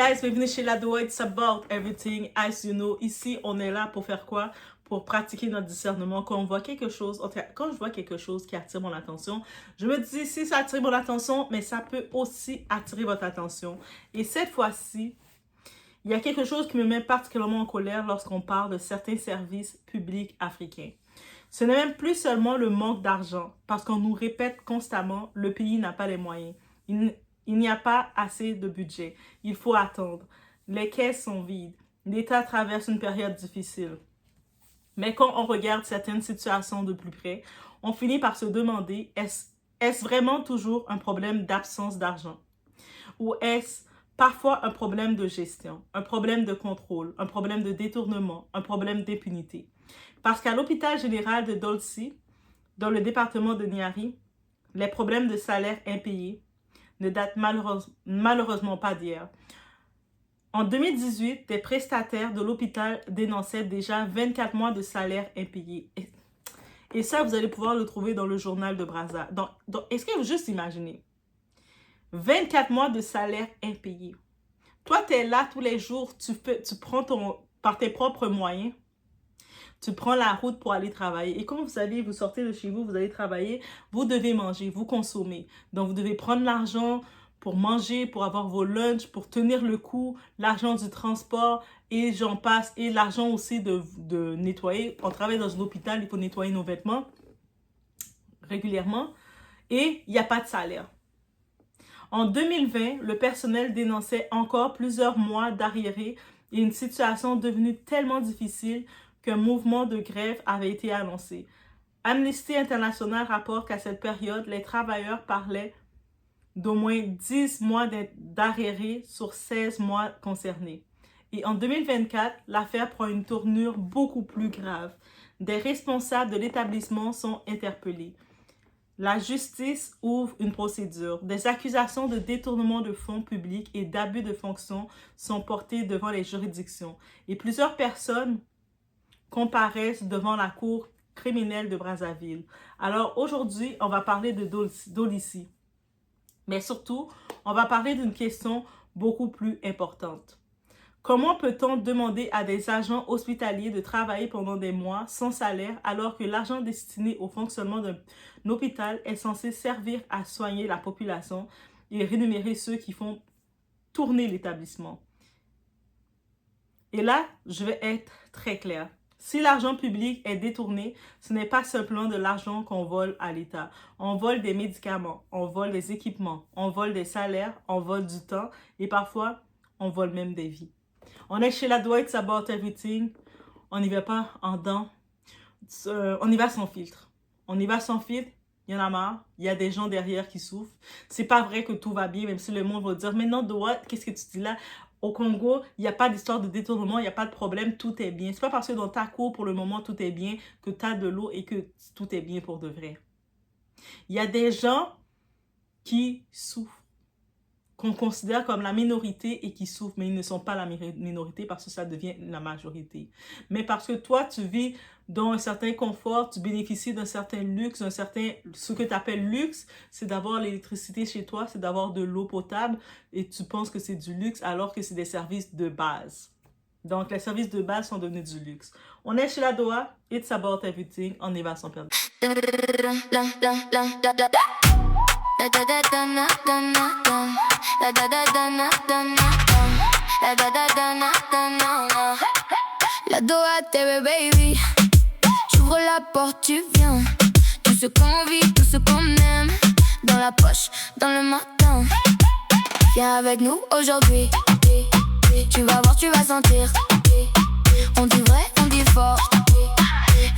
Guys, bienvenue chez Ladoa, it's about everything, as you know. Ici, on est là pour faire quoi? Pour pratiquer notre discernement. Quand on voit quelque chose, quand je vois quelque chose qui attire mon attention, je me dis, si ça attire mon attention, mais ça peut aussi attirer votre attention. Et cette fois-ci, il y a quelque chose qui me met particulièrement en colère lorsqu'on parle de certains services publics africains. Ce n'est même plus seulement le manque d'argent, parce qu'on nous répète constamment, le pays n'a pas les moyens. Il n'y a pas assez de budget. Il faut attendre. Les caisses sont vides. L'État traverse une période difficile. Mais quand on regarde certaines situations de plus près, on finit par se demander, est-ce vraiment toujours un problème d'absence d'argent? Ou est-ce parfois un problème de gestion, un problème de contrôle, un problème de détournement, un problème d'impunité? Parce qu'à l'hôpital général de Dolci, dans le département de Niari, les problèmes de salaire impayés ne datent malheureusement pas d'hier. En 2018, des prestataires de l'hôpital dénonçaient déjà 24 mois de salaire impayé. Et ça, vous allez pouvoir le trouver dans le journal de Brazza. Est-ce que vous juste imaginez? 24 mois de salaire impayé. Toi, tu es là tous les jours, tu prends par tes propres moyens, tu prends la route pour aller travailler. Et quand vous sortez de chez vous, vous allez travailler, vous devez manger, vous consommer. Donc, vous devez prendre l'argent pour manger, pour avoir vos lunchs, pour tenir le coup, l'argent du transport et j'en passe. Et l'argent aussi de nettoyer. On travaille dans un hôpital, il faut nettoyer nos vêtements régulièrement. Et il n'y a pas de salaire. En 2020, le personnel dénonçait encore plusieurs mois d'arriérés et une situation devenue tellement difficile qu'un mouvement de grève avait été annoncé. Amnesty International rapporte qu'à cette période, les travailleurs parlaient d'au moins 10 mois d'arriérés sur 16 mois concernés. Et en 2024, l'affaire prend une tournure beaucoup plus grave. Des responsables de l'établissement sont interpellés. La justice ouvre une procédure. Des accusations de détournement de fonds publics et d'abus de fonction sont portées devant les juridictions. Et plusieurs personnes comparaissent devant la cour criminelle de Brazzaville. Alors aujourd'hui, on va parler de Dolici. Mais surtout, on va parler d'une question beaucoup plus importante. Comment peut-on demander à des agents hospitaliers de travailler pendant des mois sans salaire alors que l'argent destiné au fonctionnement d'un hôpital est censé servir à soigner la population et rémunérer ceux qui font tourner l'établissement? Et là, je vais être très claire. Si l'argent public est détourné, ce n'est pas simplement de l'argent qu'on vole à l'État. On vole des médicaments, on vole des équipements, on vole des salaires, on vole du temps et parfois, on vole même des vies. On est chez Ladoa, it's about everything. On n'y va pas en dents. On y va sans filtre. On y va sans filtre. Il y en a marre. Il y a des gens derrière qui souffrent. C'est pas vrai que tout va bien, même si le monde va dire, mais non, Doa, qu'est-ce que tu dis là? Au Congo, il n'y a pas d'histoire de détournement, il n'y a pas de problème, tout est bien. C'est pas parce que dans ta cour, pour le moment, tout est bien, que tu as de l'eau et que tout est bien pour de vrai. Il y a des gens qui souffrent, qu'on considère comme la minorité et qui souffrent, mais ils ne sont pas la minorité parce que ça devient la majorité. Mais parce que toi, tu vis dans un certain confort, tu bénéficies d'un certain luxe, ce que tu appelles luxe, c'est d'avoir l'électricité chez toi, c'est d'avoir de l'eau potable et tu penses que c'est du luxe alors que c'est des services de base. Donc, les services de base sont devenus du luxe. On est chez Ladoa, it's about everything, on y va sans perdre. Ladoa TV baby, j'ouvre la porte, tu viens. Tout ce qu'on vit, tout ce qu'on aime, dans la poche, dans le matin. Viens avec nous aujourd'hui. Tu vas voir, tu vas sentir. On dit vrai, on dit fort.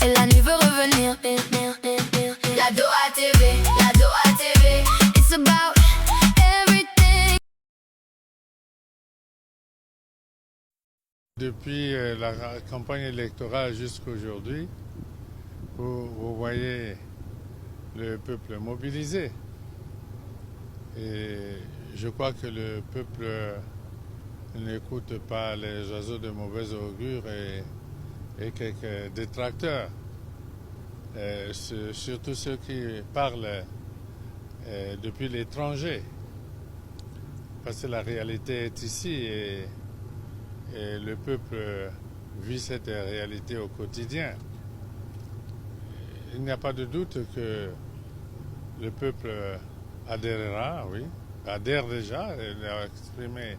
Et la nuit veut revenir. Ladoa TV, Ladoa TV. It's about everything. Depuis la campagne électorale jusqu'à aujourd'hui, vous voyez le peuple mobilisé. Et je crois que le peuple n'écoute pas les oiseaux de mauvais augure et quelques détracteurs. Surtout ceux qui parlent depuis l'étranger. parce que la réalité est ici et le peuple vit cette réalité au quotidien. Il n'y a pas de doute que le peuple adhérera, oui, adhère déjà, il a exprimé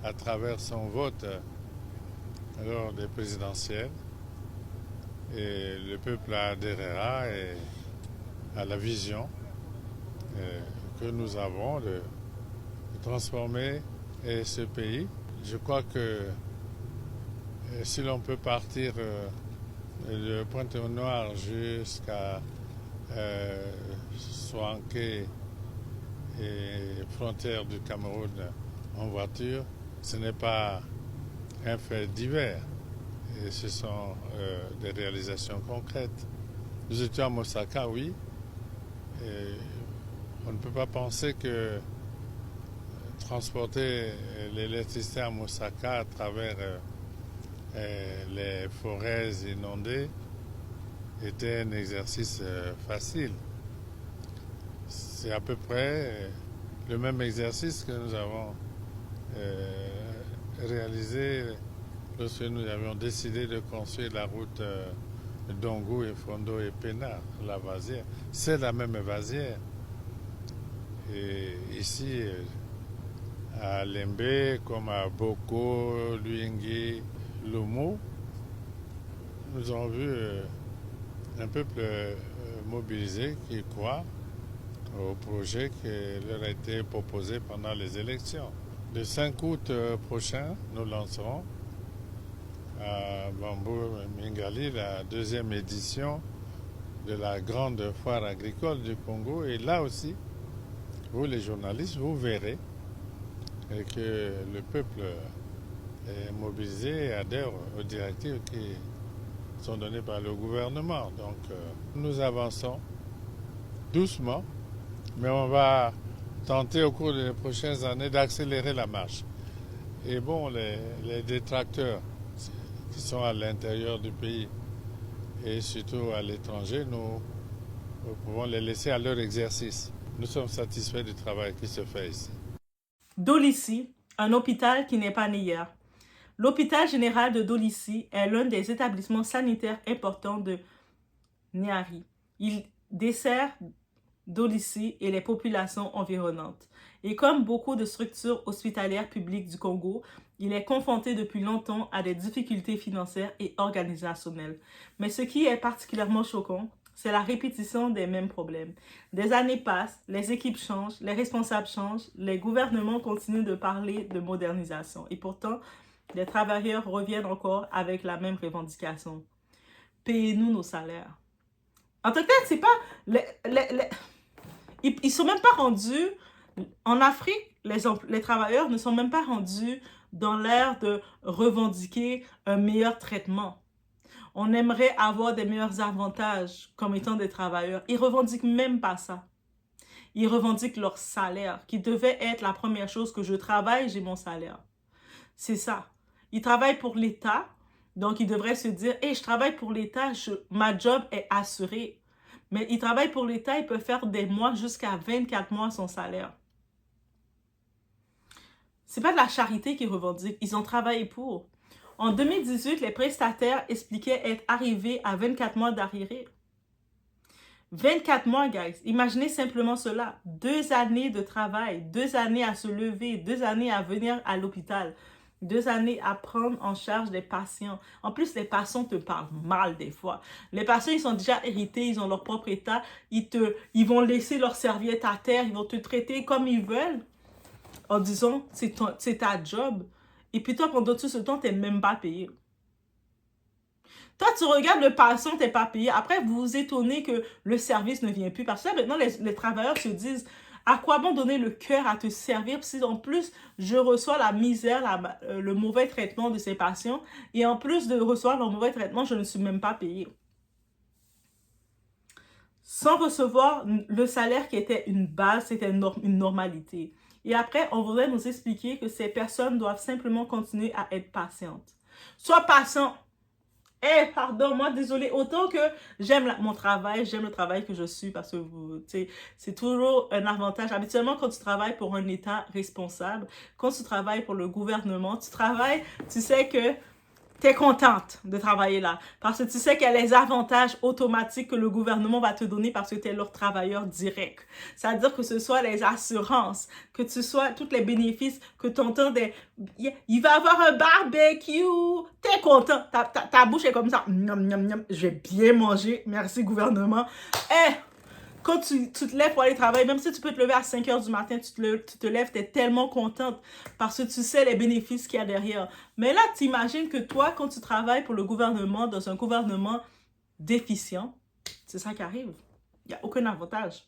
à travers son vote lors des présidentielles. Et le peuple adhérera à la vision que nous avons de transformer ce pays. Je crois que si l'on peut partir de Pointe-Noire jusqu'à Soanké et frontière du Cameroun en voiture, ce n'est pas un fait divers. Et ce sont des réalisations concrètes. Nous étions à Mosaka, oui. Et on ne peut pas penser que transporter l'électricité à Mosaka à travers les forêts inondées était un exercice facile. C'est à peu près le même exercice que nous avons réalisé lorsque nous avions décidé de construire la route Dongou et Fondo et Pena, la vasière. C'est la même vasière. Et ici, à Lembe, comme à Boko, Luingui, Lomo, nous avons vu un peuple mobilisé qui croit au projet qui leur a été proposé pendant les élections. Le 5 août prochain, nous lancerons à Bambou-Mingali la deuxième édition de la grande foire agricole du Congo. Et là aussi, vous les journalistes, vous verrez que le peuple est mobilisé et adhère aux directives qui sont données par le gouvernement. Donc nous avançons doucement, mais on va tenter au cours des prochaines années d'accélérer la marche. Et bon, les détracteurs qui sont à l'intérieur du pays et surtout à l'étranger, nous pouvons les laisser à leur exercice. Nous sommes satisfaits du travail qui se fait ici. Dolissi, un hôpital qui n'est pas né hier. L'hôpital général de Dolissi est l'un des établissements sanitaires importants de Niari. Il dessert Dolissi et les populations environnantes. Et comme beaucoup de structures hospitalières publiques du Congo, il est confronté depuis longtemps à des difficultés financières et organisationnelles. Mais ce qui est particulièrement choquant, c'est la répétition des mêmes problèmes. Des années passent, les équipes changent, les responsables changent, les gouvernements continuent de parler de modernisation. Et pourtant, les travailleurs reviennent encore avec la même revendication. Payez-nous nos salaires. En tout cas, c'est pas... Ils sont même pas rendus... En Afrique, les travailleurs ne sont même pas rendus dans l'ère de revendiquer un meilleur traitement. On aimerait avoir des meilleurs avantages comme étant des travailleurs. Ils ne revendiquent même pas ça. Ils revendiquent leur salaire, qui devait être la première chose que je travaille, j'ai mon salaire. C'est ça. Ils travaillent pour l'État, donc ils devraient se dire, hey, je travaille pour l'État, ma job est assurée. Mais ils travaillent pour l'État, ils peuvent faire des mois jusqu'à 24 mois sans salaire. C'est pas de la charité qu'ils revendiquent, ils ont travaillé pour. En 2018, les prestataires expliquaient être arrivés à 24 mois d'arriérés. 24 mois, guys. Imaginez simplement cela. 2 années de travail, 2 années à se lever, 2 années à venir à l'hôpital, 2 années à prendre en charge des patients. En plus, les patients te parlent mal des fois. Les patients, ils sont déjà hérités, ils ont leur propre état. Ils vont laisser leurs serviettes à terre, ils vont te traiter comme ils veulent en disant c'est ta job. Et puis toi, pendant tout ce temps, tu n'es même pas payé. Toi, tu regardes le patient, tu n'es pas payé. Après, vous vous étonnez que le service ne vient plus. Parce que là, maintenant, les travailleurs se disent, à quoi bon donner le cœur à te servir si en plus, je reçois la misère, le mauvais traitement de ces patients. Et en plus de recevoir le mauvais traitement, je ne suis même pas payé. Sans recevoir le salaire qui était une base, c'était une normalité. Et après, on voudrait nous expliquer que ces personnes doivent simplement continuer à être patientes. Sois patient. Pardon, moi, désolé, autant que j'aime mon travail, j'aime le travail que je suis parce que c'est toujours un avantage. Habituellement, quand tu travailles pour un État responsable, quand tu travailles pour le gouvernement, tu travailles, tu sais que tu es contente de travailler là parce que tu sais qu'il y a les avantages automatiques que le gouvernement va te donner parce que tu es leur travailleur direct. C'est-à-dire que ce soit les assurances, que tu sois tous les bénéfices, que tu entends il va y avoir un barbecue, tu es content, ta bouche est comme ça, je vais bien manger, merci gouvernement. Quand tu te lèves pour aller travailler, même si tu peux te lever à 5 heures du matin, tu te lèves, tu es tellement contente parce que tu sais les bénéfices qu'il y a derrière. Mais là, tu imagines que toi, quand tu travailles pour le gouvernement, dans un gouvernement déficient, c'est ça qui arrive. Il n'y a aucun avantage.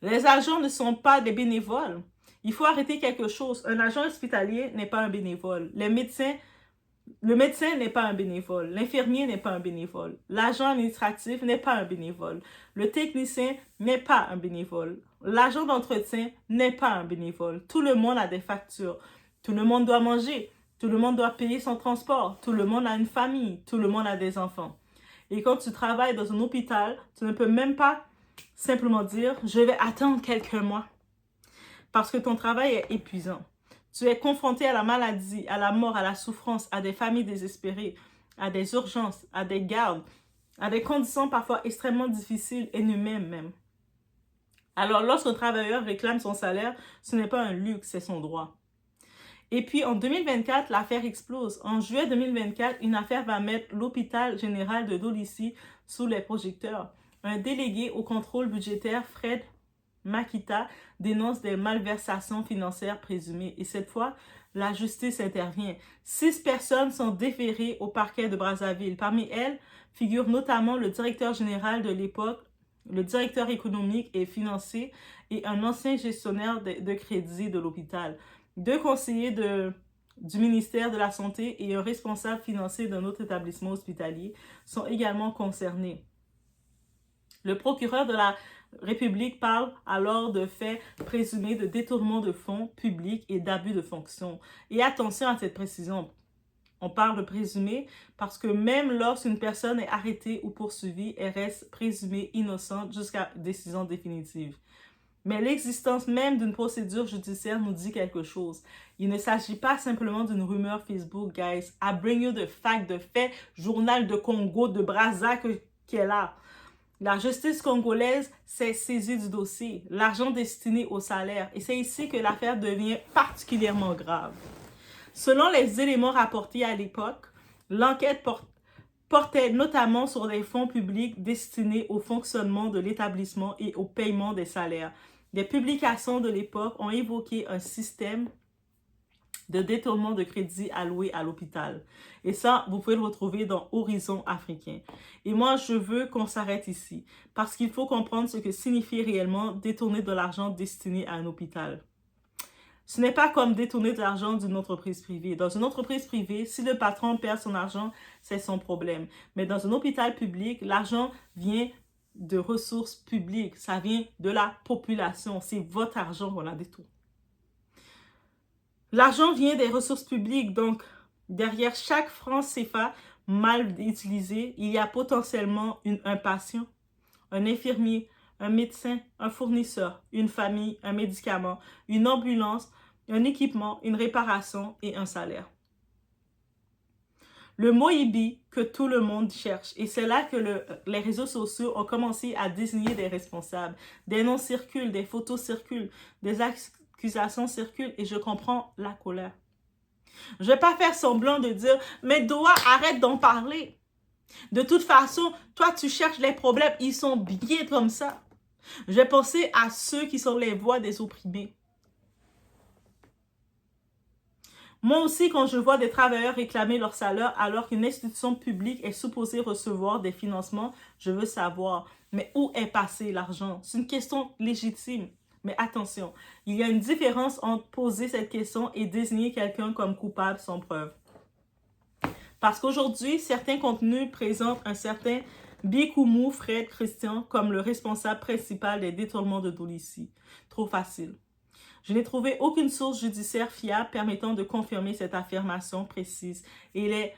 Les agents ne sont pas des bénévoles. Il faut arrêter quelque chose. Un agent hospitalier n'est pas un bénévole. Le médecin n'est pas un bénévole, l'infirmier n'est pas un bénévole, l'agent administratif n'est pas un bénévole, le technicien n'est pas un bénévole, l'agent d'entretien n'est pas un bénévole. Tout le monde a des factures, tout le monde doit manger, tout le monde doit payer son transport, tout le monde a une famille, tout le monde a des enfants. Et quand tu travailles dans un hôpital, tu ne peux même pas simplement dire « je vais attendre quelques mois » parce que ton travail est épuisant. Tu es confronté à la maladie, à la mort, à la souffrance, à des familles désespérées, à des urgences, à des gardes, à des conditions parfois extrêmement difficiles et inhumaines même. Alors, lorsqu'un travailleur réclame son salaire, ce n'est pas un luxe, c'est son droit. Et puis, en 2024, l'affaire explose. En juillet 2024, une affaire va mettre l'hôpital général de Dolisie sous les projecteurs. Un délégué au contrôle budgétaire, Fred Makita, dénonce des malversations financières présumées. Et cette fois, la justice intervient. 6 personnes sont déférées au parquet de Brazzaville. Parmi elles figure notamment le directeur général de l'époque, le directeur économique et financier et un ancien gestionnaire de crédit de l'hôpital. 2 conseillers du ministère de la Santé et un responsable financier d'un autre établissement hospitalier sont également concernés. Le procureur de la République parle alors de faits présumés de détournement de fonds publics et d'abus de fonction. Et attention à cette précision. On parle de présumé parce que même lorsqu'une personne est arrêtée ou poursuivie, elle reste présumée innocente jusqu'à décision définitive. Mais l'existence même d'une procédure judiciaire nous dit quelque chose. Il ne s'agit pas simplement d'une rumeur Facebook, guys. I bring you the fact, de fait, journal de Congo, de Brazza qui est là. La justice congolaise s'est saisie du dossier, l'argent destiné au salaire, et c'est ici que l'affaire devient particulièrement grave. Selon les éléments rapportés à l'époque, l'enquête portait notamment sur des fonds publics destinés au fonctionnement de l'établissement et au paiement des salaires. Des publications de l'époque ont évoqué un système de détournement de crédit alloué à l'hôpital. Et ça, vous pouvez le retrouver dans Horizon africain. Et moi, je veux qu'on s'arrête ici, parce qu'il faut comprendre ce que signifie réellement détourner de l'argent destiné à un hôpital. Ce n'est pas comme détourner de l'argent d'une entreprise privée. Dans une entreprise privée, si le patron perd son argent, c'est son problème. Mais dans un hôpital public, l'argent vient de ressources publiques. Ça vient de la population. C'est votre argent qu'on a détourné. L'argent vient des ressources publiques, donc derrière chaque franc CFA mal utilisé, il y a potentiellement un patient, un infirmier, un médecin, un fournisseur, une famille, un médicament, une ambulance, un équipement, une réparation et un salaire. Le mot IBI que tout le monde cherche, et c'est là que les réseaux sociaux ont commencé à désigner des responsables. Des noms circulent, des photos circulent, des accusations circulent et je comprends la colère. Je ne vais pas faire semblant de dire « Mais Doa, arrête d'en parler. De toute façon, toi, tu cherches les problèmes, ils sont bien comme ça. » Je vais penser à ceux qui sont les voix des opprimés. Moi aussi, quand je vois des travailleurs réclamer leur salaire alors qu'une institution publique est supposée recevoir des financements, je veux savoir, mais où est passé l'argent? C'est une question légitime. Mais attention, il y a une différence entre poser cette question et désigner quelqu'un comme coupable sans preuve. Parce qu'aujourd'hui, certains contenus présentent un certain Bikoumou Fred Christian comme le responsable principal des détournements de Dolisie. Trop facile. Je n'ai trouvé aucune source judiciaire fiable permettant de confirmer cette affirmation précise. Et les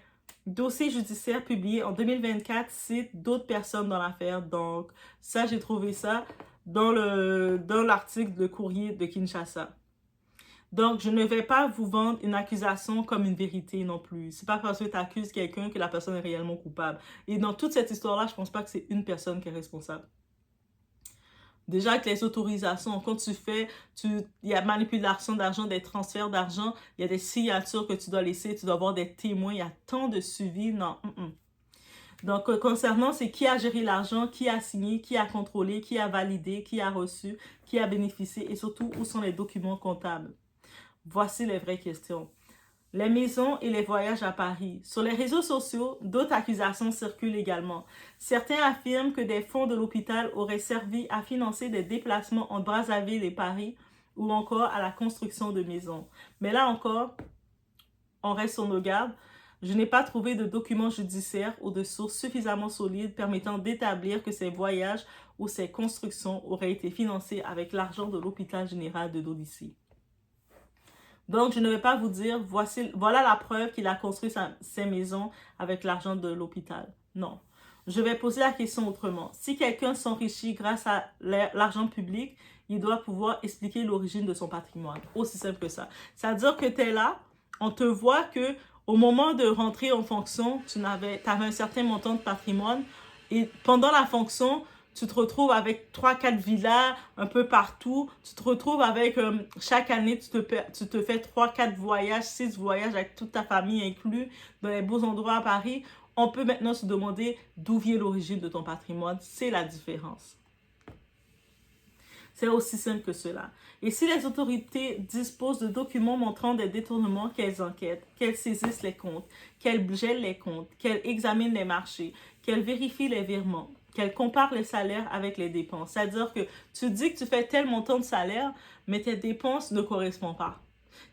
dossier judiciaire publié en 2024 cite d'autres personnes dans l'affaire. Donc, ça, j'ai trouvé ça dans l'article de Courrier de Kinshasa. Donc, je ne vais pas vous vendre une accusation comme une vérité non plus. C'est pas parce que tu accuses quelqu'un que la personne est réellement coupable. Et dans toute cette histoire-là, je pense pas que c'est une personne qui est responsable. Déjà avec les autorisations, quand il y a manipulation d'argent, des transferts d'argent, il y a des signatures que tu dois laisser, tu dois avoir des témoins, il y a tant de suivi, non. Donc, concernant, c'est qui a géré l'argent, qui a signé, qui a contrôlé, qui a validé, qui a reçu, qui a bénéficié et surtout, où sont les documents comptables. Voici les vraies questions. Les maisons et les voyages à Paris. Sur les réseaux sociaux, d'autres accusations circulent également. Certains affirment que des fonds de l'hôpital auraient servi à financer des déplacements entre Brazzaville et Paris ou encore à la construction de maisons. Mais là encore, on reste sur nos gardes. Je n'ai pas trouvé de documents judiciaires ou de sources suffisamment solides permettant d'établir que ces voyages ou ces constructions auraient été financés avec l'argent de l'hôpital général de Dodissi. Donc, je ne vais pas vous dire, voilà la preuve qu'il a construit ses maisons avec l'argent de l'hôpital. Non. Je vais poser la question autrement. Si quelqu'un s'enrichit grâce à l'argent public, il doit pouvoir expliquer l'origine de son patrimoine. Aussi simple que ça. C'est-à-dire que tu es là, on te voit que au moment de rentrer en fonction, tu avais un certain montant de patrimoine et pendant la fonction, tu te retrouves avec 3-4 villas un peu partout. Tu te retrouves avec, chaque année, tu te fais 3-4 voyages, 6 voyages avec toute ta famille inclus dans les beaux endroits à Paris. On peut maintenant se demander d'où vient l'origine de ton patrimoine. C'est la différence. C'est aussi simple que cela. Et si les autorités disposent de documents montrant des détournements, qu'elles enquêtent, qu'elles saisissent les comptes, qu'elles gèlent les comptes, qu'elles examinent les marchés, qu'elles vérifient les virements, qu'elle compare les salaires avec les dépenses. C'est-à-dire que tu dis que tu fais tel montant de salaire, mais tes dépenses ne correspondent pas.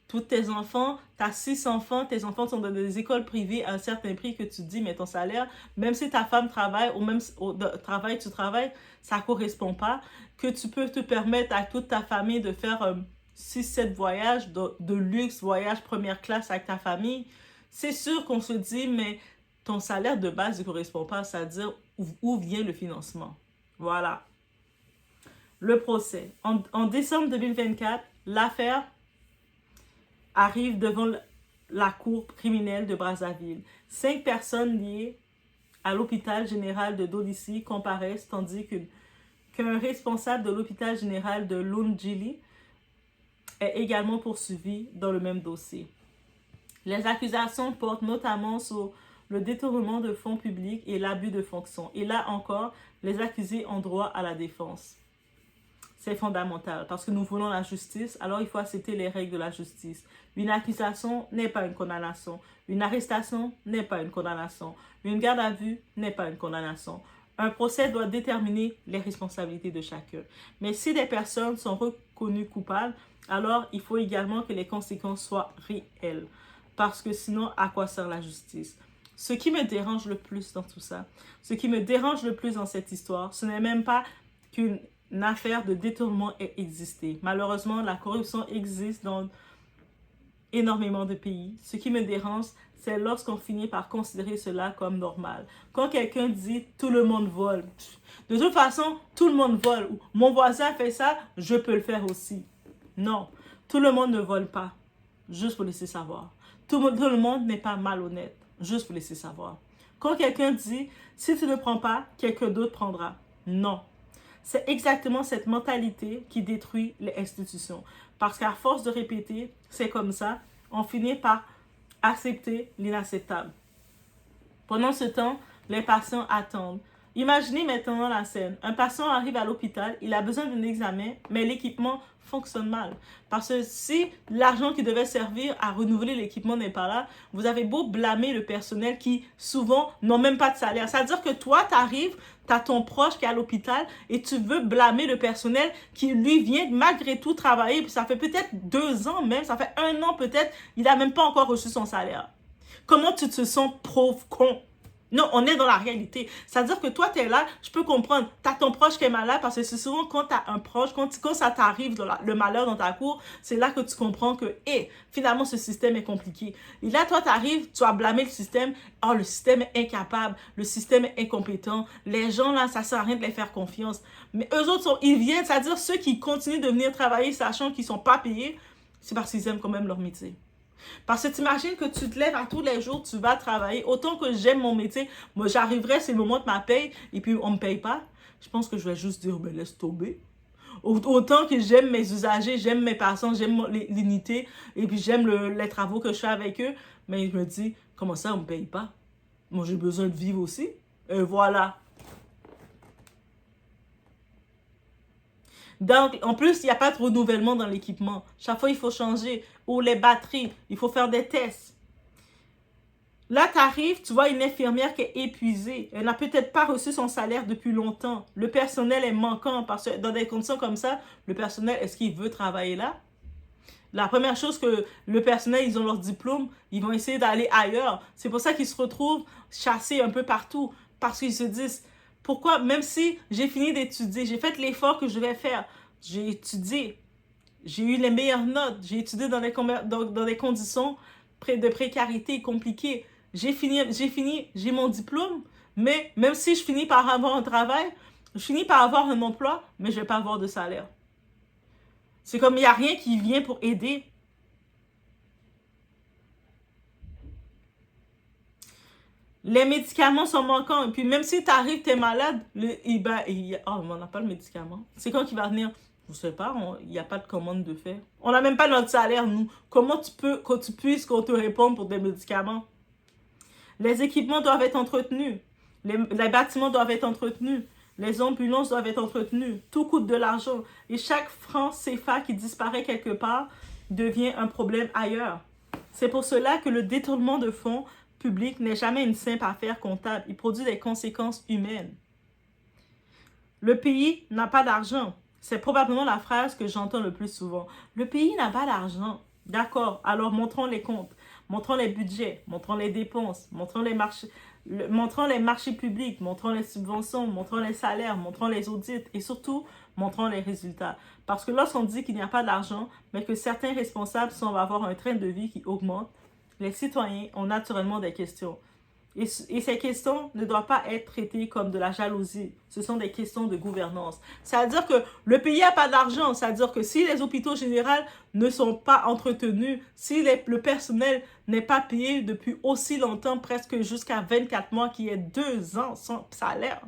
Tous tes enfants, tu as 6 enfants, tes enfants sont dans des écoles privées à un certain prix que tu dis, mais ton salaire, même si ta femme travaille ou même au travail, tu travailles, ça ne correspond pas. Que tu peux te permettre à toute ta famille de faire 6-7 voyages de luxe, voyages première classe avec ta famille. C'est sûr qu'on se dit, mais ton salaire de base ne correspond pas, c'est-à-dire où vient le financement. Voilà. Le procès. En décembre 2024, l'affaire arrive devant la cour criminelle de Brazzaville. 5 personnes liées à l'hôpital général de Dodissi comparaissent, tandis qu'un responsable de l'hôpital général de Lundjili est également poursuivi dans le même dossier. Les accusations portent notamment sur le détournement de fonds publics et l'abus de fonction. Et là encore, les accusés ont droit à la défense. C'est fondamental parce que nous voulons la justice, alors il faut accepter les règles de la justice. Une accusation n'est pas une condamnation. Une arrestation n'est pas une condamnation. Une garde à vue n'est pas une condamnation. Un procès doit déterminer les responsabilités de chacun. Mais si des personnes sont reconnues coupables, alors il faut également que les conséquences soient réelles. Parce que sinon, à quoi sert la justice? Ce qui me dérange le plus dans tout ça, ce qui me dérange le plus dans cette histoire, ce n'est même pas qu'une affaire de détournement ait existé. Malheureusement, la corruption existe dans énormément de pays. Ce qui me dérange, c'est lorsqu'on finit par considérer cela comme normal. Quand quelqu'un dit « tout le monde vole », de toute façon, tout le monde vole. Mon voisin fait ça, je peux le faire aussi. Non, tout le monde ne vole pas. Juste pour laisser savoir. Tout le monde n'est pas malhonnête. Juste pour laisser savoir. Quand quelqu'un dit « si tu ne prends pas, quelqu'un d'autre prendra ». Non. C'est exactement cette mentalité qui détruit les institutions. Parce qu'à force de répéter, c'est comme ça, on finit par accepter l'inacceptable. Pendant ce temps, les patients attendent. Imaginez maintenant la scène. Un patient arrive à l'hôpital, il a besoin d'un examen, mais l'équipement fonctionne mal. Parce que si l'argent qui devait servir à renouveler l'équipement n'est pas là, vous avez beau blâmer le personnel qui, souvent, n'ont même pas de salaire. C'est-à-dire que toi, tu arrives, tu as ton proche qui est à l'hôpital et tu veux blâmer le personnel qui, lui, vient malgré tout travailler. Puis ça fait peut-être 2 ans même, ça fait 1 an peut-être, il n'a même pas encore reçu son salaire. Comment tu te sens pauvre con? Non, on est dans la réalité. C'est-à-dire que toi, tu es là, je peux comprendre. Tu as ton proche qui est malade parce que c'est souvent quand tu as un proche, quand ça t'arrive, le malheur dans ta cour, c'est là que tu comprends que, finalement, ce système est compliqué. Et là, toi, tu arrives, tu as blâmé le système. Oh, le système est incapable, le système est incompétent. Les gens, là, ça sert à rien de les faire confiance. Mais eux autres, ils viennent, c'est-à-dire ceux qui continuent de venir travailler sachant qu'ils ne sont pas payés, c'est parce qu'ils aiment quand même leur métier. Parce que tu imagines que tu te lèves à tous les jours, tu vas travailler. Autant que j'aime mon métier, moi j'arriverai, c'est le moment de ma paye, et puis on ne me paye pas. Je pense que je vais juste dire, ben laisse tomber. Autant que j'aime mes usagers, j'aime mes patients, j'aime l'unité, et puis j'aime les travaux que je fais avec eux. Mais je me dis, comment ça, on ne me paye pas? Moi j'ai besoin de vivre aussi. Et voilà. Donc, en plus, il n'y a pas de renouvellement dans l'équipement. Chaque fois, il faut changer. Ou les batteries, il faut faire des tests. Là, tu arrives, tu vois une infirmière qui est épuisée. Elle n'a peut-être pas reçu son salaire depuis longtemps. Le personnel est manquant parce que dans des conditions comme ça, le personnel, est-ce qu'il veut travailler là? La première chose que le personnel, ils ont leur diplôme, ils vont essayer d'aller ailleurs. C'est pour ça qu'ils se retrouvent chassés un peu partout. Parce qu'ils se disent... Pourquoi, même si j'ai fini d'étudier, j'ai fait l'effort que je vais faire, j'ai étudié, j'ai eu les meilleures notes, j'ai étudié dans des conditions de précarité compliquées, j'ai mon diplôme, mais même si je finis par avoir un travail, je finis par avoir un emploi, mais je ne vais pas avoir de salaire. C'est comme il n'y a rien qui vient pour aider. Les médicaments sont manquants. Et puis même si tu arrives, tu es malade, on n'a pas le médicament. C'est quand qu'il va venir? Je ne sais pas, il n'y a pas de commande de fait. On n'a même pas notre salaire, nous. Comment tu peux, qu'on te réponde pour des médicaments? Les équipements doivent être entretenus. Les bâtiments doivent être entretenus. Les ambulances doivent être entretenues. Tout coûte de l'argent. Et chaque franc CFA qui disparaît quelque part devient un problème ailleurs. C'est pour cela que le détournement de fonds public n'est jamais une simple affaire comptable. Il produit des conséquences humaines. Le pays n'a pas d'argent. C'est probablement la phrase que j'entends le plus souvent. Le pays n'a pas d'argent. D'accord, alors montrons les comptes, montrons les budgets, montrons les dépenses, montrons les marchés publics, montrons les subventions, montrons les salaires, montrons les audits et surtout, montrons les résultats. Parce que lorsqu'on dit qu'il n'y a pas d'argent, mais que certains responsables semblent avoir un train de vie qui augmente, les citoyens ont naturellement des questions. Et ces questions ne doivent pas être traitées comme de la jalousie. Ce sont des questions de gouvernance. C'est-à-dire que le pays n'a pas d'argent. C'est-à-dire que si les hôpitaux généraux ne sont pas entretenus, si le personnel n'est pas payé depuis aussi longtemps, presque jusqu'à 24 mois, qui est 2 ans sans salaire.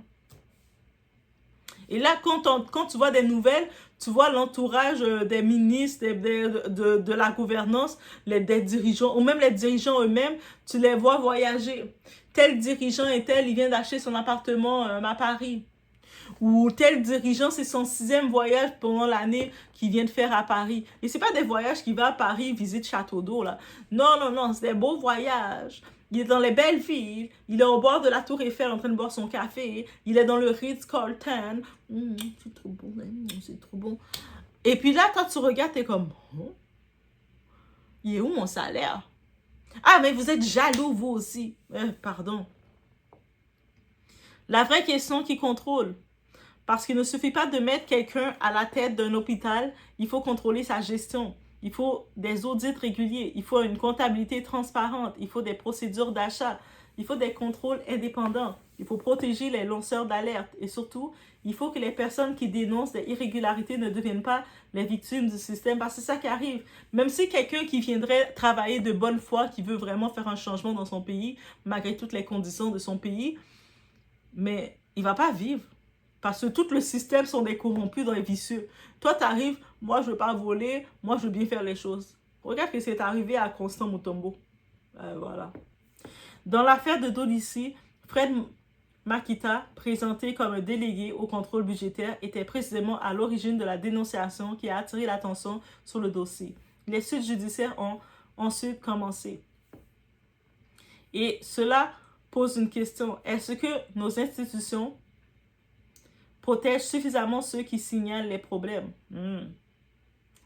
Et là, quand tu vois des nouvelles, tu vois l'entourage des ministres, de la gouvernance, des dirigeants, ou même les dirigeants eux-mêmes, tu les vois voyager. Tel dirigeant et tel, il vient d'acheter son appartement à Paris. Ou tel dirigeant, c'est son 6e voyage pendant l'année qu'il vient de faire à Paris. Et ce n'est pas des voyages qu'il va à Paris, visite Château d'Eau, là. Non, non, non, c'est des beaux voyages. Il est dans les belles villes, il est au bord de la Tour Eiffel en train de boire son café, il est dans le Ritz-Carlton. C'est trop bon, c'est trop bon. Et puis là, quand tu regardes, t'es comme, oh, il est où mon salaire? Ah, mais vous êtes jaloux, vous aussi. Pardon. La vraie question qui contrôle, parce qu'il ne suffit pas de mettre quelqu'un à la tête d'un hôpital, il faut contrôler sa gestion. Il faut des audits réguliers, il faut une comptabilité transparente, il faut des procédures d'achat, il faut des contrôles indépendants, il faut protéger les lanceurs d'alerte et surtout, il faut que les personnes qui dénoncent des irrégularités ne deviennent pas les victimes du système parce que c'est ça qui arrive. Même si quelqu'un qui viendrait travailler de bonne foi, qui veut vraiment faire un changement dans son pays, malgré toutes les conditions de son pays, mais il ne va pas vivre. Parce que tout le système sont des corrompus, dans les vicieux. Toi, tu arrives, moi, je ne veux pas voler, moi, je veux bien faire les choses. Regarde ce qui s'est arrivé à Constant Mutombo. Voilà. Dans l'affaire de Dolicy, Fred Makita, présenté comme un délégué au contrôle budgétaire, était précisément à l'origine de la dénonciation qui a attiré l'attention sur le dossier. Les suites judiciaires ont ensuite commencé. Et cela pose une question. Est-ce que nos institutions protège suffisamment ceux qui signalent les problèmes.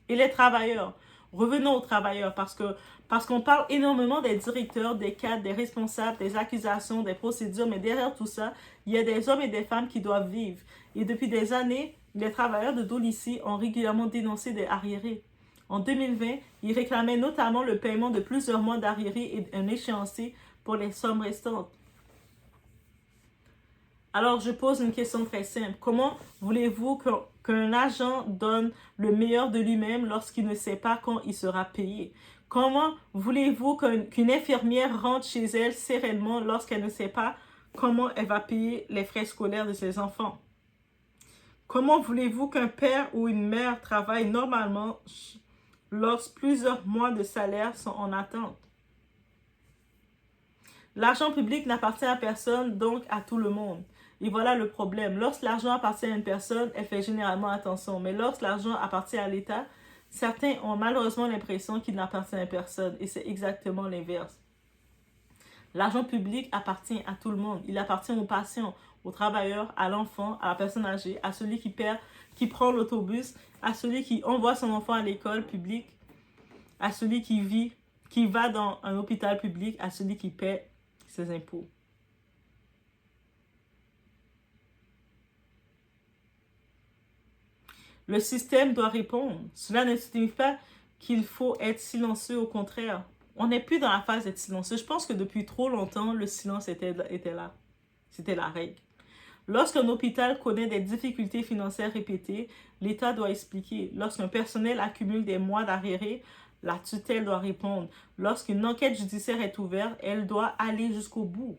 Et les travailleurs. Revenons aux travailleurs parce qu'on parle énormément des directeurs, des cadres, des responsables, des accusations, des procédures, mais derrière tout ça, il y a des hommes et des femmes qui doivent vivre. Et depuis des années, les travailleurs de Dolisie ont régulièrement dénoncé des arriérés. En 2020, ils réclamaient notamment le paiement de plusieurs mois d'arriérés et un échéancier pour les sommes restantes. Alors, je pose une question très simple. Comment voulez-vous qu'un agent donne le meilleur de lui-même lorsqu'il ne sait pas quand il sera payé? Comment voulez-vous qu'une infirmière rentre chez elle sereinement lorsqu'elle ne sait pas comment elle va payer les frais scolaires de ses enfants? Comment voulez-vous qu'un père ou une mère travaille normalement lorsque plusieurs mois de salaire sont en attente? L'argent public n'appartient à personne, donc à tout le monde. Et voilà le problème. Lorsque l'argent appartient à une personne, elle fait généralement attention. Mais lorsque l'argent appartient à l'État, certains ont malheureusement l'impression qu'il n'appartient à personne. Et c'est exactement l'inverse. L'argent public appartient à tout le monde. Il appartient aux patients, aux travailleurs, à l'enfant, à la personne âgée, à celui qui prend l'autobus, à celui qui envoie son enfant à l'école publique, à celui qui va dans un hôpital public, à celui qui paie ses impôts. Le système doit répondre. Cela ne signifie pas qu'il faut être silencieux, au contraire. On n'est plus dans la phase d'être silencieux. Je pense que depuis trop longtemps, le silence était là. C'était la règle. Lorsqu'un hôpital connaît des difficultés financières répétées, l'État doit expliquer. Lorsqu'un personnel accumule des mois d'arriérés, la tutelle doit répondre. Lorsqu'une enquête judiciaire est ouverte, elle doit aller jusqu'au bout.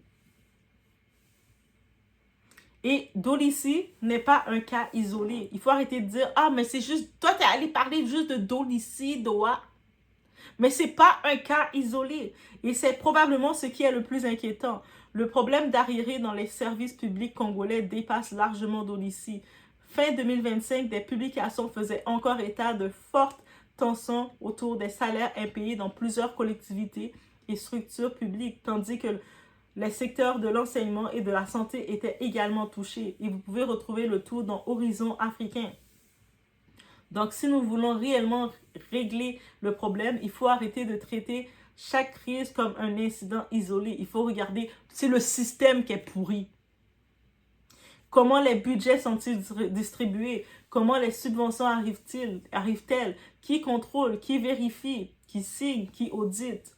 Et Dolisie n'est pas un cas isolé. Il faut arrêter de dire « Ah, mais c'est juste... Toi, t'es allé parler juste de Dolisie, Doha. » Mais c'est pas un cas isolé. Et c'est probablement ce qui est le plus inquiétant. Le problème d'arriérés dans les services publics congolais dépasse largement Dolisie. Fin 2025, des publications faisaient encore état de fortes tensions autour des salaires impayés dans plusieurs collectivités et structures publiques, tandis que les secteurs de l'enseignement et de la santé étaient également touchés. Et vous pouvez retrouver le tout dans Horizon africain. Donc, si nous voulons réellement régler le problème, il faut arrêter de traiter chaque crise comme un incident isolé. Il faut regarder, c'est le système qui est pourri. Comment les budgets sont-ils distribués? Comment les subventions arrivent-elles? Qui contrôle? Qui vérifie? Qui signe? Qui audite?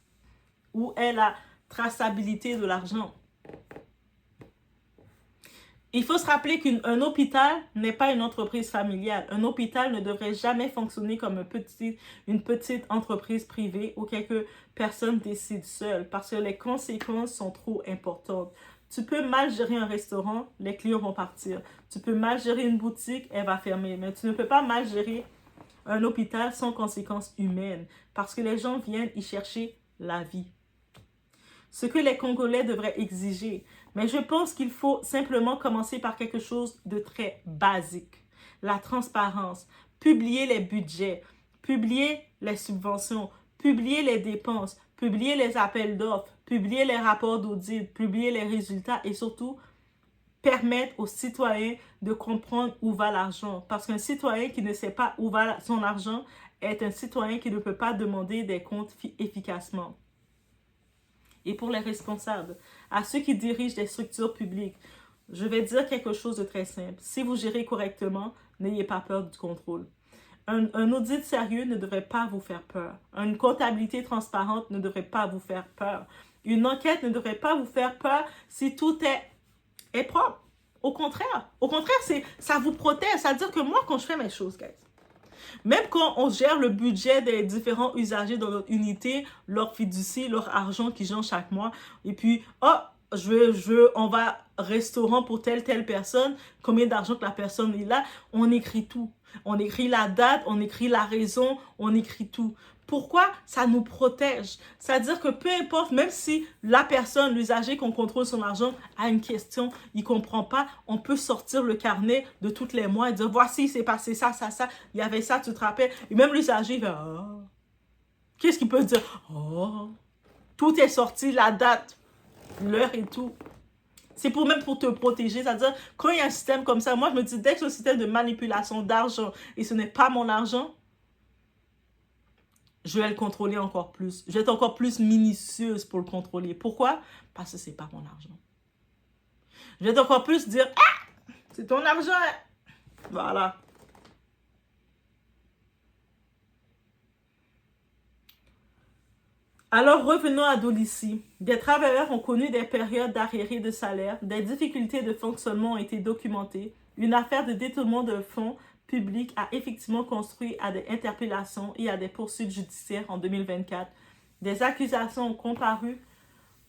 Où est la traçabilité de l'argent? Il faut se rappeler qu'un hôpital n'est pas une entreprise familiale. Un hôpital ne devrait jamais fonctionner comme une petite entreprise privée où quelques personnes décident seules parce que les conséquences sont trop importantes. Tu peux mal gérer un restaurant, les clients vont partir. Tu peux mal gérer une boutique, elle va fermer. Mais tu ne peux pas mal gérer un hôpital sans conséquences humaines parce que les gens viennent y chercher la vie. Ce que les Congolais devraient exiger. Mais je pense qu'il faut simplement commencer par quelque chose de très basique. La transparence. Publier les budgets. Publier les subventions. Publier les dépenses. Publier les appels d'offres. Publier les rapports d'audit. Publier les résultats. Et surtout, permettre aux citoyens de comprendre où va l'argent. Parce qu'un citoyen qui ne sait pas où va son argent est un citoyen qui ne peut pas demander des comptes efficacement. Et pour les responsables, à ceux qui dirigent des structures publiques, je vais dire quelque chose de très simple. Si vous gérez correctement, n'ayez pas peur du contrôle. Un audit sérieux ne devrait pas vous faire peur. Une comptabilité transparente ne devrait pas vous faire peur. Une enquête ne devrait pas vous faire peur si tout est propre. Au contraire, ça vous protège. Ça veut dire que moi, quand je fais mes choses, guys, même quand on gère le budget des différents usagers dans notre unité, leur fiducie, leur argent qu'ils ont chaque mois, et puis, on va restaurant pour telle personne, combien d'argent que la personne est là, on écrit tout. On écrit la date, on écrit la raison, on écrit tout. Pourquoi? Ça nous protège. C'est-à-dire que peu importe, même si la personne, l'usager qu'on contrôle son argent, a une question, il ne comprend pas, on peut sortir le carnet de tous les mois et dire, voici, il s'est passé ça, il y avait ça, tu te rappelles? Et même l'usager, il va, oh. Qu'est-ce qu'il peut dire? Oh, tout est sorti, la date, l'heure et tout. C'est même pour te protéger. C'est-à-dire, quand il y a un système comme ça, moi, je me dis, dès que c'est un système de manipulation d'argent et ce n'est pas mon argent, je vais le contrôler encore plus. Je vais être encore plus minutieuse pour le contrôler. Pourquoi? Parce que c'est pas mon argent. Je vais être encore plus dire, ah, c'est ton argent. Voilà. Alors, revenons à Dolicy. Des travailleurs ont connu des périodes d'arriérés de salaire, des difficultés de fonctionnement ont été documentées, une affaire de détournement de fonds publics a effectivement construit à des interpellations et à des poursuites judiciaires en 2024. Des accusations ont comparu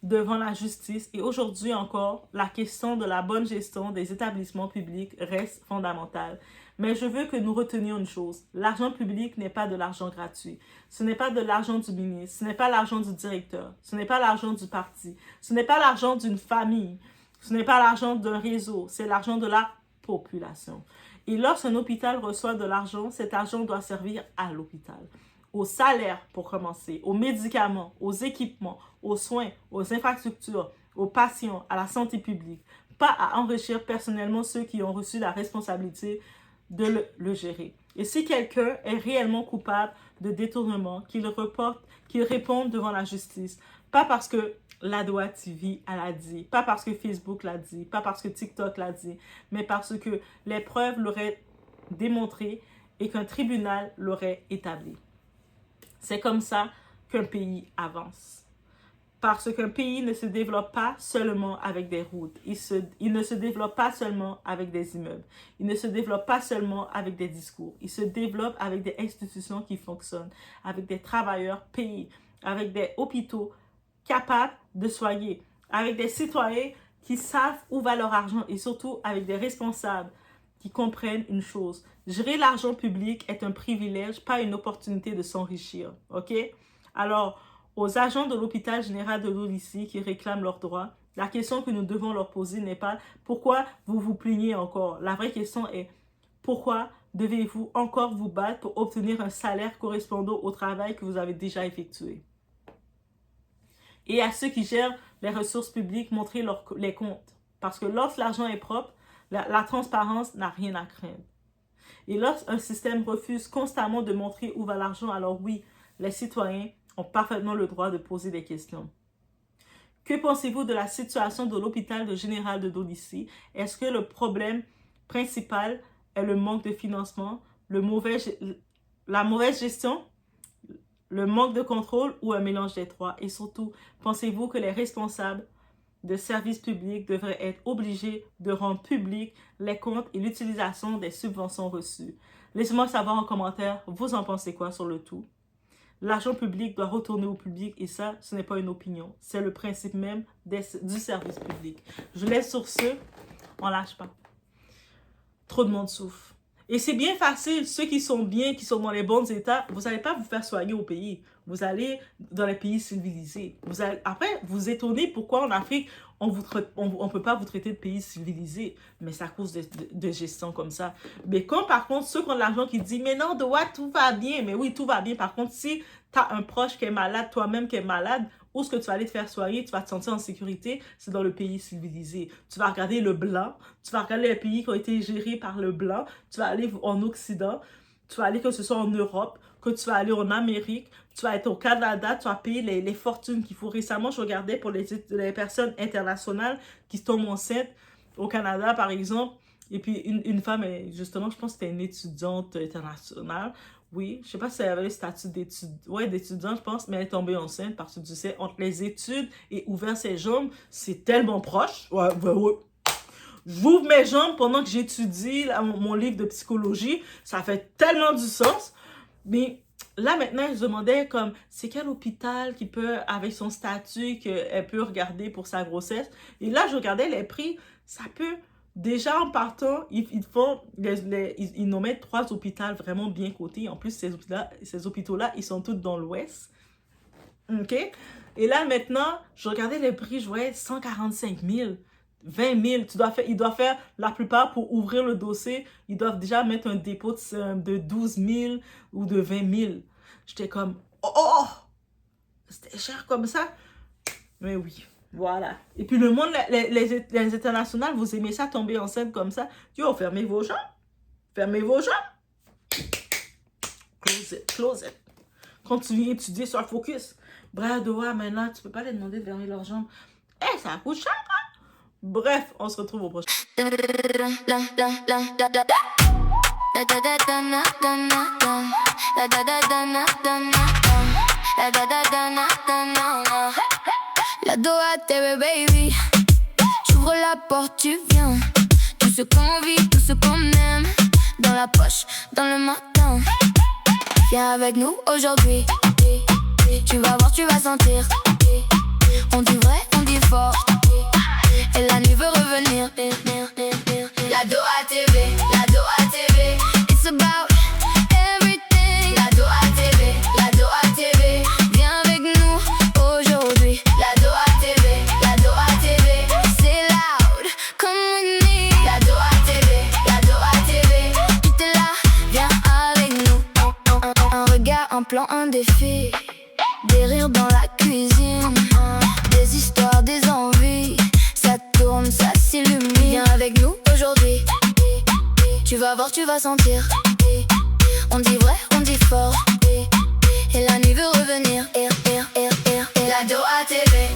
devant la justice et aujourd'hui encore, la question de la bonne gestion des établissements publics reste fondamentale. Mais je veux que nous retenions une chose. L'argent public n'est pas de l'argent gratuit. Ce n'est pas de l'argent du ministre. Ce n'est pas l'argent du directeur. Ce n'est pas l'argent du parti. Ce n'est pas l'argent d'une famille. Ce n'est pas l'argent d'un réseau. C'est l'argent de la population. Et lorsqu'un hôpital reçoit de l'argent, cet argent doit servir à l'hôpital. Au salaire, pour commencer, aux médicaments, aux équipements, aux soins, aux infrastructures, aux patients, à la santé publique. Pas à enrichir personnellement ceux qui ont reçu la responsabilité de le gérer. Et si quelqu'un est réellement coupable de détournement, qu'il réponde devant la justice. Pas parce que la Doha TV l'a dit, pas parce que Facebook l'a dit, pas parce que TikTok l'a dit, mais parce que les preuves l'auraient démontré et qu'un tribunal l'aurait établi. C'est comme ça qu'un pays avance. Parce qu'un pays ne se développe pas seulement avec des routes. Il ne se développe pas seulement avec des immeubles. Il ne se développe pas seulement avec des discours. Il se développe avec des institutions qui fonctionnent, avec des travailleurs payés, avec des hôpitaux capables de soigner, avec des citoyens qui savent où va leur argent et surtout avec des responsables qui comprennent une chose. Gérer l'argent public est un privilège, pas une opportunité de s'enrichir. OK? Alors, aux agents de l'hôpital général de Dolicy qui réclament leurs droits, la question que nous devons leur poser n'est pas « Pourquoi vous vous plaignez encore ?» La vraie question est « Pourquoi devez-vous encore vous battre pour obtenir un salaire correspondant au travail que vous avez déjà effectué ?» Et à ceux qui gèrent les ressources publiques, montrez les comptes. Parce que lorsque l'argent est propre, la transparence n'a rien à craindre. Et lorsqu'un système refuse constamment de montrer où va l'argent, alors oui, les citoyens ont parfaitement le droit de poser des questions. Que pensez-vous de la situation de l'hôpital général de Dolicy? Est-ce que le problème principal est le manque de financement, la mauvaise gestion, le manque de contrôle ou un mélange des trois? Et surtout, pensez-vous que les responsables de services publics devraient être obligés de rendre publics les comptes et l'utilisation des subventions reçues? Laissez-moi savoir en commentaire, vous en pensez quoi sur le tout? L'argent public doit retourner au public et ça, ce n'est pas une opinion. C'est le principe même du service public. Je laisse sur ce, on lâche pas. Trop de monde souffre. Et c'est bien facile, ceux qui sont bien, qui sont dans les bons états, vous n'allez pas vous faire soigner au pays. Vous allez dans les pays civilisés. Après, vous étonnez pourquoi en Afrique, on ne peut pas vous traiter de pays civilisé. Mais c'est à cause de gestion comme ça. Mais quand par contre, ceux qui ont de l'argent qui disent, mais non, Doha, tout va bien. Mais oui, tout va bien. Par contre, si tu as un proche qui est malade, toi-même qui est malade, où est-ce que tu vas aller te faire soigner, tu vas te sentir en sécurité, c'est dans le pays civilisé. Tu vas regarder le blanc, tu vas regarder les pays qui ont été gérés par le blanc, tu vas aller en Occident, tu vas aller que ce soit en Europe, que tu vas aller en Amérique, tu vas être au Canada, tu vas payer les fortunes qu'il faut. Récemment, je regardais pour les personnes internationales qui tombent enceintes au Canada, par exemple, et puis une femme, justement, je pense que c'était une étudiante internationale. Oui, je sais pas si elle avait le statut d'étudiant, je pense, mais elle est tombée enceinte parce que tu sais, entre les études et ouvrir ses jambes, c'est tellement proche. Ouais. J'ouvre mes jambes pendant que j'étudie mon livre de psychologie. Ça fait tellement du sens. Mais là, maintenant, je demandais comme, c'est quel hôpital qui peut, avec son statut, qu'elle peut regarder pour sa grossesse. Et là, je regardais les prix. Ça peut... Déjà, en partant, ils nous mettent 3 hôpitaux vraiment bien cotés. En plus, ces hôpitaux-là, ils sont tous dans l'ouest. OK? Et là, maintenant, je regardais les prix, je voyais 145 000, 20 000. Ils doivent faire, la plupart, pour ouvrir le dossier, ils doivent déjà mettre un dépôt de 12 000 ou de 20 000. J'étais comme, oh! C'était cher comme ça? Mais oui. Voilà. Et puis le monde, les internationales, vous aimez ça, tomber enceinte comme ça. Yo, fermez vos jambes. Fermez vos jambes. Close it. quand tu viens étudier sur le focus. Bref, Doha, maintenant, tu peux pas les demander de fermer leurs jambes. Ça coûte cher, hein? Bref, on se retrouve au prochain. La Doha TV, baby. J'ouvre la porte, tu viens. Tout ce qu'on vit, tout ce qu'on aime. Dans la poche, dans le matin. Viens avec nous aujourd'hui. Tu vas voir, tu vas sentir. On dit vrai, on dit fort. Et la nuit veut revenir. La Doha TV, la Doha TV. It's about everything. La Doha TV, la Doha TV. Viens avec nous aujourd'hui. La Doha TV, la Doha TV. C'est loud, come with me. La Doha TV, la Doha TV. Tout est là, viens avec nous. Un regard, un plan, un défi. Des rires dans la cuisine. Des histoires, des envies. Ça tourne, ça s'illumine. Viens avec nous aujourd'hui. Tu vas voir, tu vas sentir. On dit vrai, on dit fort. Et la nuit veut revenir. La Doha TV.